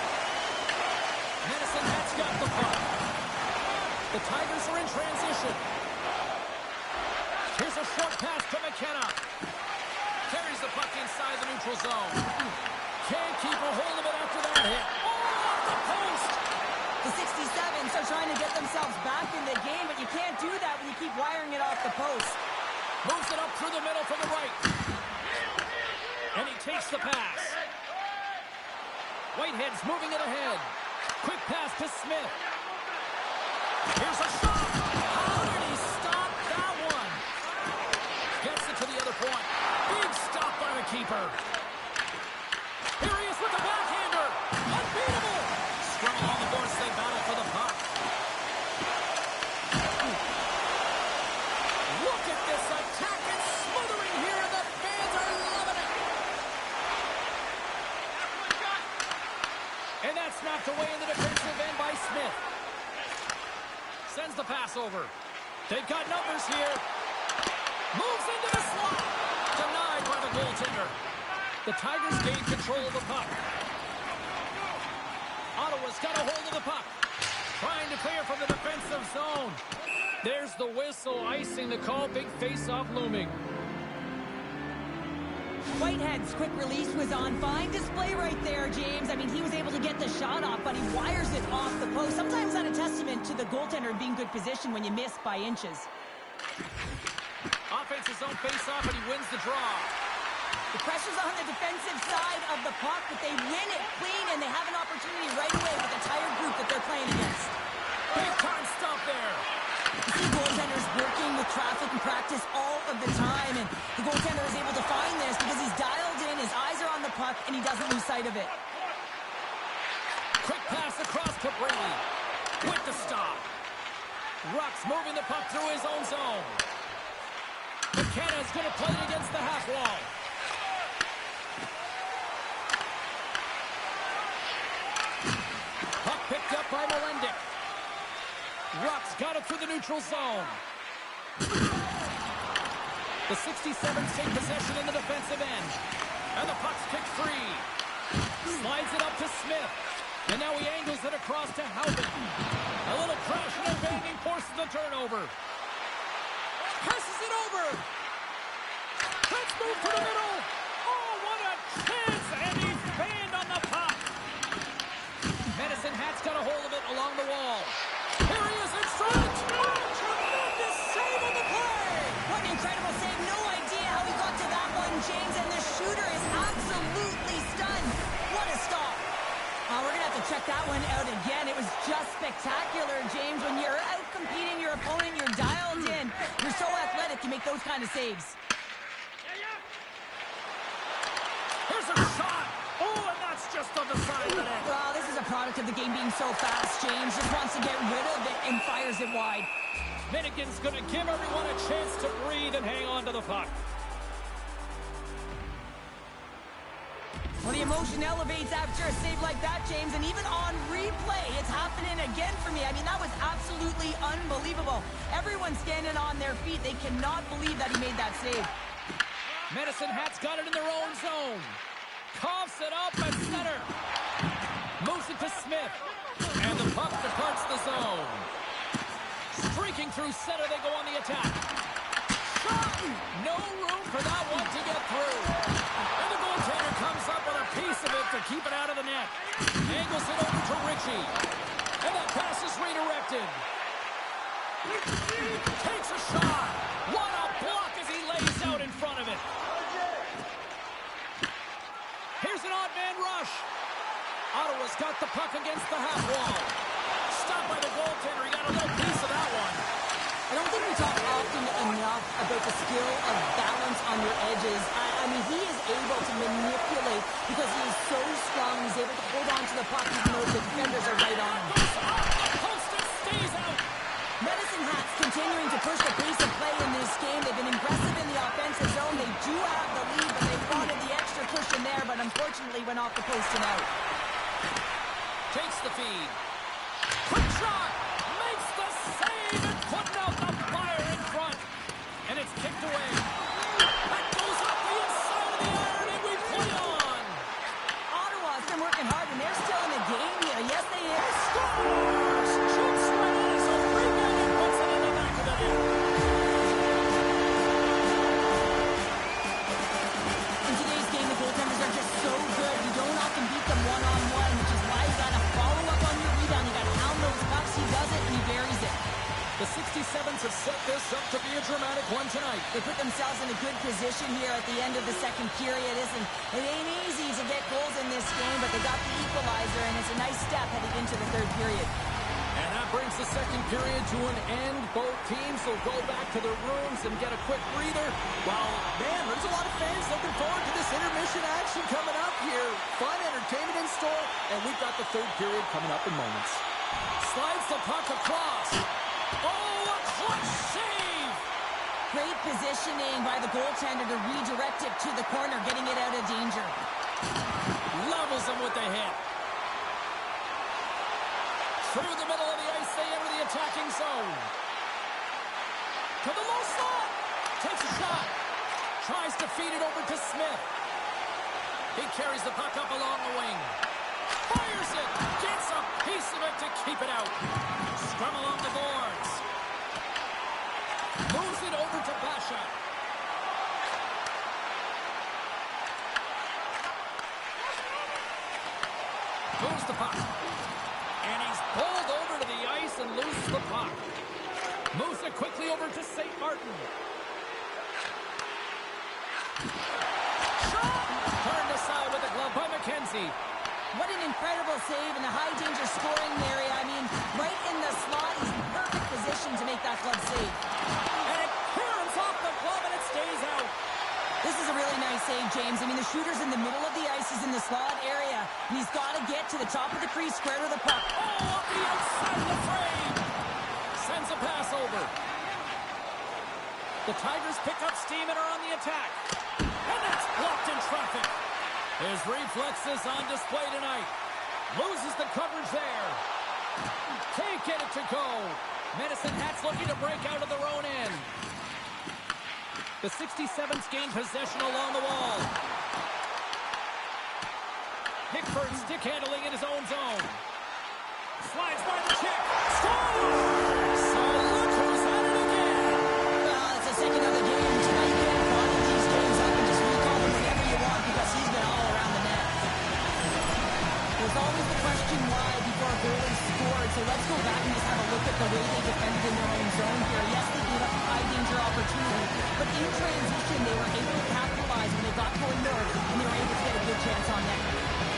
Medicine Hat's got the puck. The Tigers are in transition. Here's a short pass to McKenna. Carries the puck inside the neutral zone. Can't keep a hold of it after that hit. Oh, off the post!
The 67s are trying to get themselves back in the game, but you can't do that when you keep wiring it off the post.
Moves it up through the middle from the right. And he takes the pass. Whitehead's moving it ahead. Quick pass to Smith. Here's a shot. How did he stop that one? Gets it to the other point. Big stop by the keeper. Here he is with the backhander. Unbeatable. Scrum along the boards. They battle for the puck. Look at this attack. It's smothering here, and the fans are loving it. And that's knocked away in the defensive end by Smith. Sends the pass over. They've got numbers here. Moves into the slot. Denied by the goaltender. The Tigers gain control of the puck. Ottawa's got a hold of the puck. Trying to clear from the defensive zone. There's the whistle, icing the call. Big face-off looming.
Whitehead's quick release was on. Fine display right there, James. I mean, he was able to get the shot off, but he wires it off the post. Sometimes not a testament to the goaltender being good position when you miss by inches.
Offense's own face-off, and he wins the draw.
The pressure's on the defensive side of the puck, but they win it clean, and they have an opportunity right away with the tired group that they're playing against.
Big time stop there.
You see goaltenders working with traffic and practice all of the time, and the goaltender is able to find this because he's dialed in, his eyes are on the puck, and he doesn't lose sight of it.
Quick pass across to Brady. With the stop. Ruck's moving the puck through his own zone. McKenna's going to play it against the half wall. Puck picked up by Melendick. Ruck's got it through the neutral zone. The 67s take possession in the defensive end. And the puck's kicked free. Slides it up to Smith. And now he angles it across to Howden. A little crash and banging forces the turnover. Passes it over. Let's move to the middle. Oh, what a chance. And he's banned on the puck. Medicine Hat's got a hold of it along the wall. Here he is in front. Oh, tremendous save on the play.
What an incredible save. No idea how he got to that one, James, and the shooter is absolutely stunned. What a stop. We're going to have to check that one out again. It was just spectacular, James. When you're out competing your opponent, you're dialed in. You're so athletic, you make those kind of saves.
Here's a shot. Oh, and that's just on the side of the net.
Well, this is a product of the game being so fast, James. Just wants to get rid of it and fires it wide.
Minigan's going to give everyone a chance to breathe and hang on to the puck.
Well, the emotion elevates after a save like that, James, and even on replay, it's happening again for me. I mean, that was absolutely unbelievable. Everyone's standing on their feet. They cannot believe that he made that save.
Medicine Hat's got it in their own zone. Coughs it up at center. Moves it to Smith. And the puck departs the zone. Streaking through center, they go on the attack. Shot! No room for that one to get through. And the goaltender comes up with a piece of it to keep it out of the net. Angles it over to Ritchie. And that pass is redirected. Takes a shot. What a block as he lays out in front of it. Here's an odd man rush. Ottawa's got the puck against the half wall. Stopped by the goaltender. He got a little piece of that one.
I don't think we talk often enough about the skill of balance on your edges. I mean, he is able to manipulate because he is so strong. He's able to hold on to the puck even though the defenders are right on him.
Goes off the post and stays out.
Medicine Hat's continuing to push the pace of play in this game. They've been aggressive in the offensive zone. They do have the lead, but they wanted the extra cushion there, but unfortunately went off the post and out.
Takes the feed. Quick shot. Makes the save and putting out the fire in front. And it's kicked away. That goes up the inside of the iron, and we play on.
Ottawa's been working hard, and they're still in the game here. Yes, they is.
Scores! Shoots right in his own rebound and puts it in the back of the net.
In today's game, the goaltenders are just so good. You don't often beat them one-on-one, which is why you got to follow up on your rebound. You got to hound those pucks. He does it, and he buries it.
The 67s have set this up to be a dramatic one tonight.
They put themselves in a good position here at the end of the second period. It ain't easy to get goals in this game, but they got the equalizer, and it's a nice step heading into the third period.
And that brings the second period to an end. Both teams will go back to their rooms and get a quick breather. Well, man, there's a lot of fans looking forward to this intermission action coming up here. Fun entertainment in store, and we've got the third period coming up in moments. Slides the puck across. Oh, a clutch save!
Great positioning by the goaltender to redirect it to the corner, getting it out of danger.
Levels him with the hit. Through the middle of the ice, they enter the attacking zone. To the low slot. Takes a shot. Tries to feed it over to Smith. He carries the puck up along the wing. Fires it. Gets a piece of it to keep it out. Scrum along the boards. Moves it over to Basha. takes the puck. And he's pulled over to the ice and loses the puck. Moves it quickly over to St. Martin. Shot! Turned aside with the glove by McKenzie.
What an incredible save in the high-danger scoring area. I mean, right in the slot. He's in perfect position to make that glove save.
And it turns off the glove and it stays out.
This is a really nice save, James. I mean, the shooter's in the middle of the ice. He's in the slot area. And he's got to get to the top of the crease square to the puck.
Oh, up the outside of the frame. Sends a pass over. The Tigers pick up steam and are on the attack. And that's blocked in traffic. His reflexes on display tonight. Loses the coverage there. Can't get it to go. Medicine Hat's looking to break out of their own end. The 67th gain possession along the wall. Pickford stick handling in his own zone. Slides by the chick. Scores! So look who's at it again.
Well, it's the second of the game tonight. You can't bottle these games up and just recall them whenever you want because he's been all around the net. There's always the question why before a goal is scored. So let's go back and just have a look at the way they defended in their own zone here. Yes, they gave up a high-danger opportunity, but in transition, they were able to capitalize when they got going north, and they were able to get a good chance on net.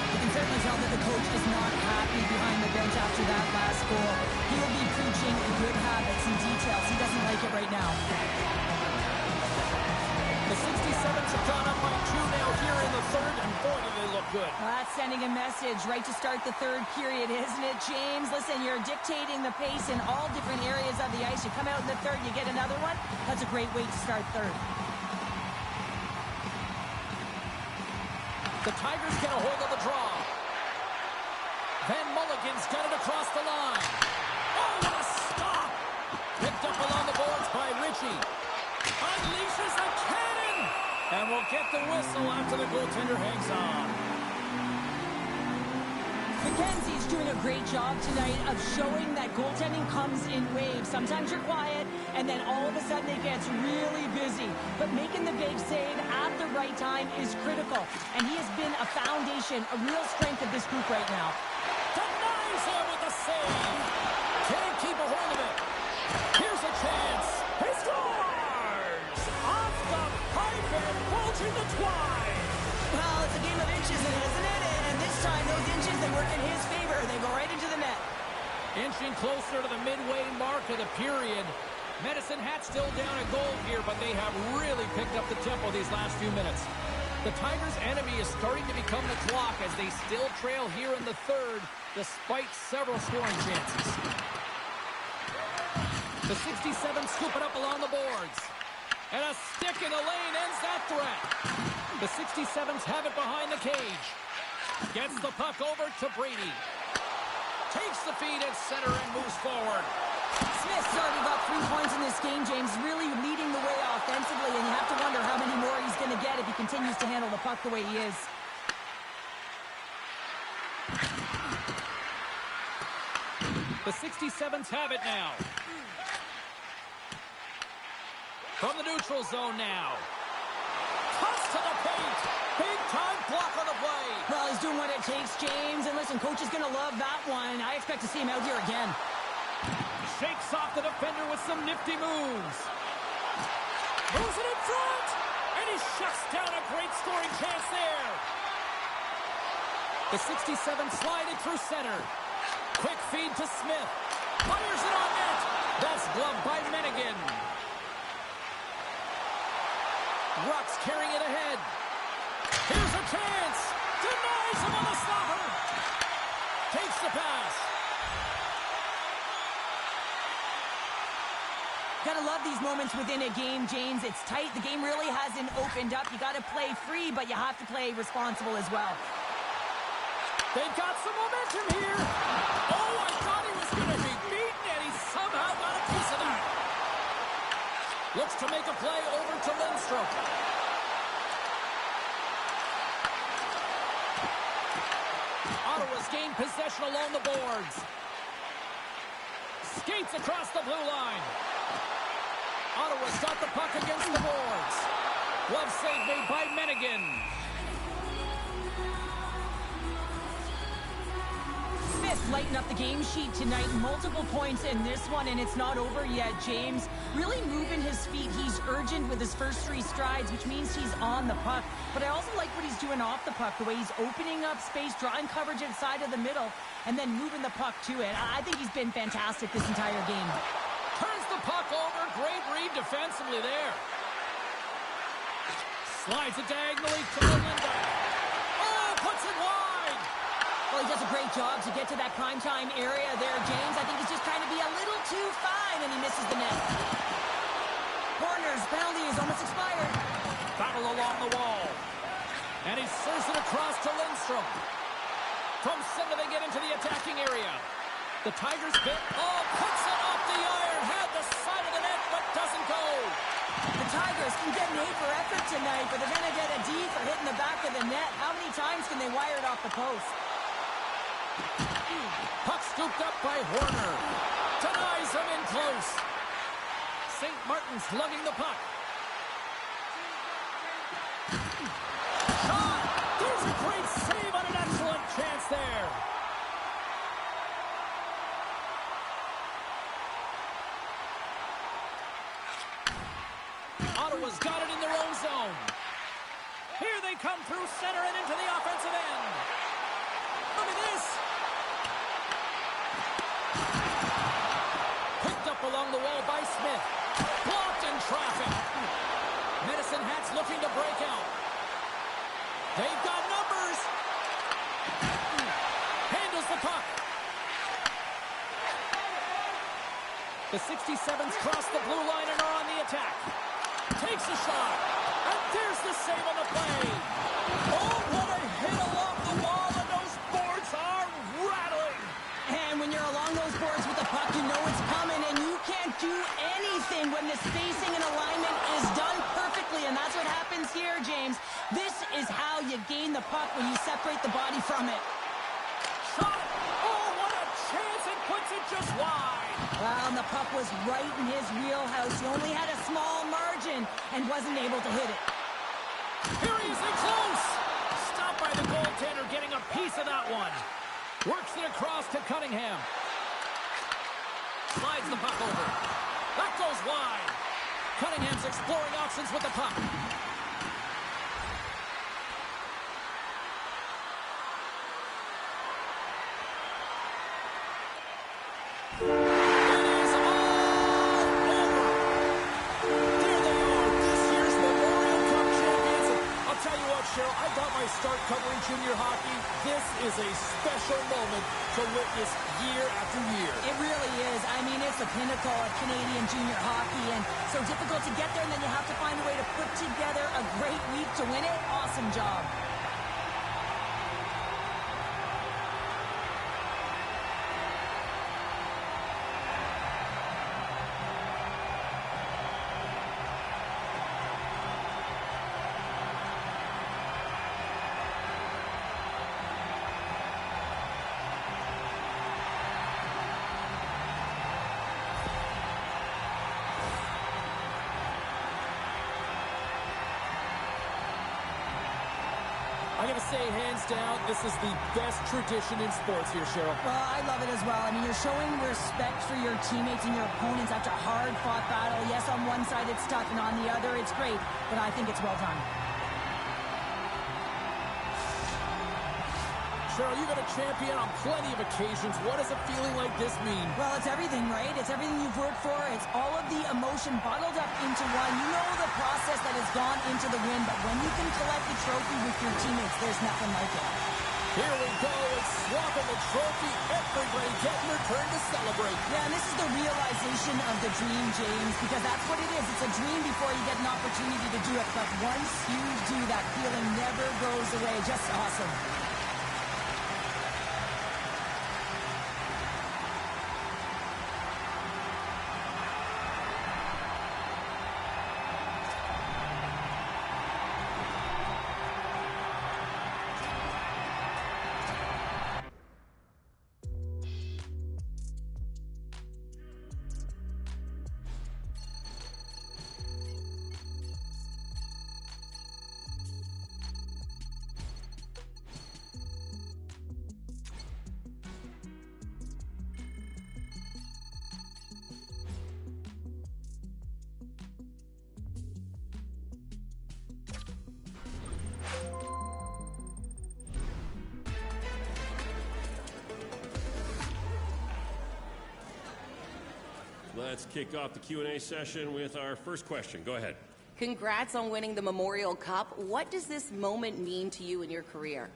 You can certainly tell that the coach is not happy behind the bench after that last goal. He will be preaching good habits and details. He doesn't like it right now.
The 67s have gone up by 2 now here in the third, and boy, do they look good.
Well, that's sending a message right to start the third period, isn't it, James? Listen, you're dictating the pace in all different areas of the ice. You come out in the third, you get another one. That's a great way to start third.
The Tigers get a hold of the draw. Van Mulligan's got it across the line. Oh, what a stop! Picked up along the boards by Ritchie. Unleashes a cannon! And we'll get the whistle after the goaltender hangs on.
McKenzie's doing a great job tonight of showing that goaltending comes in waves. Sometimes you're quiet, and then all of a sudden it gets really busy. But making the big save at the right time is critical. And he has been a foundation, a real strength of this group right now.
Denies him with the save. Can't keep a hold of it. Here's a chance. He scores! Off the pipe and bulging the twine.
Well, it's a game of inches, isn't it? And this time, those inches, they work in his favor. They go right into the net.
Inching closer to the midway mark of the period. Medicine Hat still down a goal here, but they have really picked up the tempo these last few minutes. The Tigers' enemy is starting to become the clock as they still trail here in the third, despite several scoring chances. The 67 scoop it up along the boards. And a stick in the lane ends that threat. The 67s have it behind the cage. Gets the puck over to Brady. Takes the feed at center and moves forward.
Smith's already got 3 points in this game, James, really leading the way offensively, and you have to wonder how many more he's going to get if he continues to handle the puck the way he is.
The 67s have it now. From the neutral zone now. Toss to the paint. Big time block on the play.
Well, he's doing what it takes, James. And listen, coach is going to love that one. I expect to see him out here again.
Shakes off the defender with some nifty moves. Moves it in front. And he shuts down a great scoring chance there. The 67 sliding through center. Quick feed to Smith. Fires it on net. That's gloved by Menigan. Ruck's carrying it ahead. Here's a chance. Denies him on the stopper. Takes the pass.
Gotta love these moments within a game, James. It's tight. The game really hasn't opened up. You gotta play free, but you have to play responsible as well.
They've got some momentum here. Oh, I thought he was going to be beaten, and he somehow got a piece of that. Looks to make a play over to Lindstrom. Ottawa's gained possession along the boards. Skates across the blue line. Ottawa's got the puck against the boards. Glove save made by Menigan.
lighting up the game sheet tonight. Multiple points in this one, and it's not over yet. James really moving his feet. He's urgent with his first 3 strides, which means he's on the puck. But I also like what he's doing off the puck, the way he's opening up space, drawing coverage inside of the middle, and then moving the puck to it. I think he's been fantastic this entire game.
Turns the puck over. Great read defensively there. Slides it diagonally to Melinda. Oh, puts it wide.
Well, he does a great job to get to that primetime area there, James. I think he's just trying to be a little too fine, and he misses the net. Corner's penalty is almost expired.
Battle along the wall. And he serves it across to Lindstrom. From center, they get into the attacking area. The Tigers bit. Oh, puts it off the iron. Had the side of the net, but doesn't go.
The Tigers can get an A for effort tonight, but they're going to get a D for hitting the back of the net. How many times can they wire it off the post?
Puck scooped up by Horner. Denies him in close. St. Martin's lugging the puck. Shot! There's a great save on an excellent chance there. Ottawa's got it in their own zone. Here they come through center and into the offensive end. Look at this. Picked up along the wall by Smith. Blocked in traffic. Medicine Hat's looking to break out. They've got numbers. Handles the puck. The 67s cross the blue line and are on the attack. Takes a shot. And there's the save on the play. Oh, what a hit along the wall, and those boards are rattling.
And when you're along those boards with the puck, you know it's coming, and you can't do anything when the spacing and alignment is done perfectly, and that's what happens here, James. This is how you gain the puck, when you separate the body from it.
Shot. Oh, what a chance. It puts it just wide.
Well, and the puck was right in his wheelhouse. He only had a small margin and wasn't able to hit it.
Here he is in close. Stopped by the goaltender, getting a piece of that one. Works it across to Cunningham. Slides the puck over. That goes wide. Cunningham's exploring options with the puck. I got my start covering junior hockey. This is a special moment to witness year after year.
It really is. I mean, it's the pinnacle of Canadian junior hockey, and so difficult to get there, and then you have to find a way to put together a great week to win it. Awesome job.
I gotta say, hands down, this is the best tradition in sports here, Cheryl.
Well, I love it as well. I mean, you're showing respect for your teammates and your opponents after a hard-fought battle. Yes, on one side it's tough, and on the other it's great, but I think it's well done.
Cheryl, you've been a champion on plenty of occasions. What does a feeling like this mean?
Well, it's everything, right? It's everything you've worked for. It's all of the emotion bottled up into one. You know the process that has gone into the win, but when you can collect the trophy with your teammates, there's nothing like it.
Here we go. It's swapping the trophy. Everybody getting their turn to celebrate.
Yeah, and this is the realization of the dream, James, because that's what it is. It's a dream before you get an opportunity to do it, but once you do, that feeling never goes away. Just awesome.
Let's kick off the Q&A session with our first question. Go ahead.
Congrats on winning the Memorial Cup. What does this moment mean to you in your career?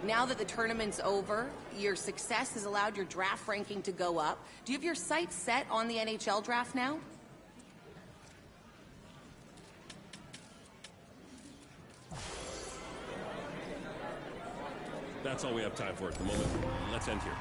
Now that the tournament's over, your success has allowed your draft ranking to go up. Do you have your sights set on the NHL draft now?
That's all we have time for at the moment. Let's end here.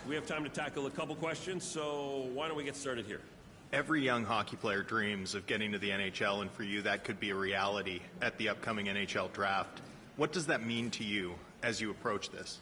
We have time to tackle a couple questions, so why don't we get started here?
Every young hockey player dreams of getting to the NHL, and for you that could be a reality at the upcoming NHL draft. What does that mean to you as you approach this?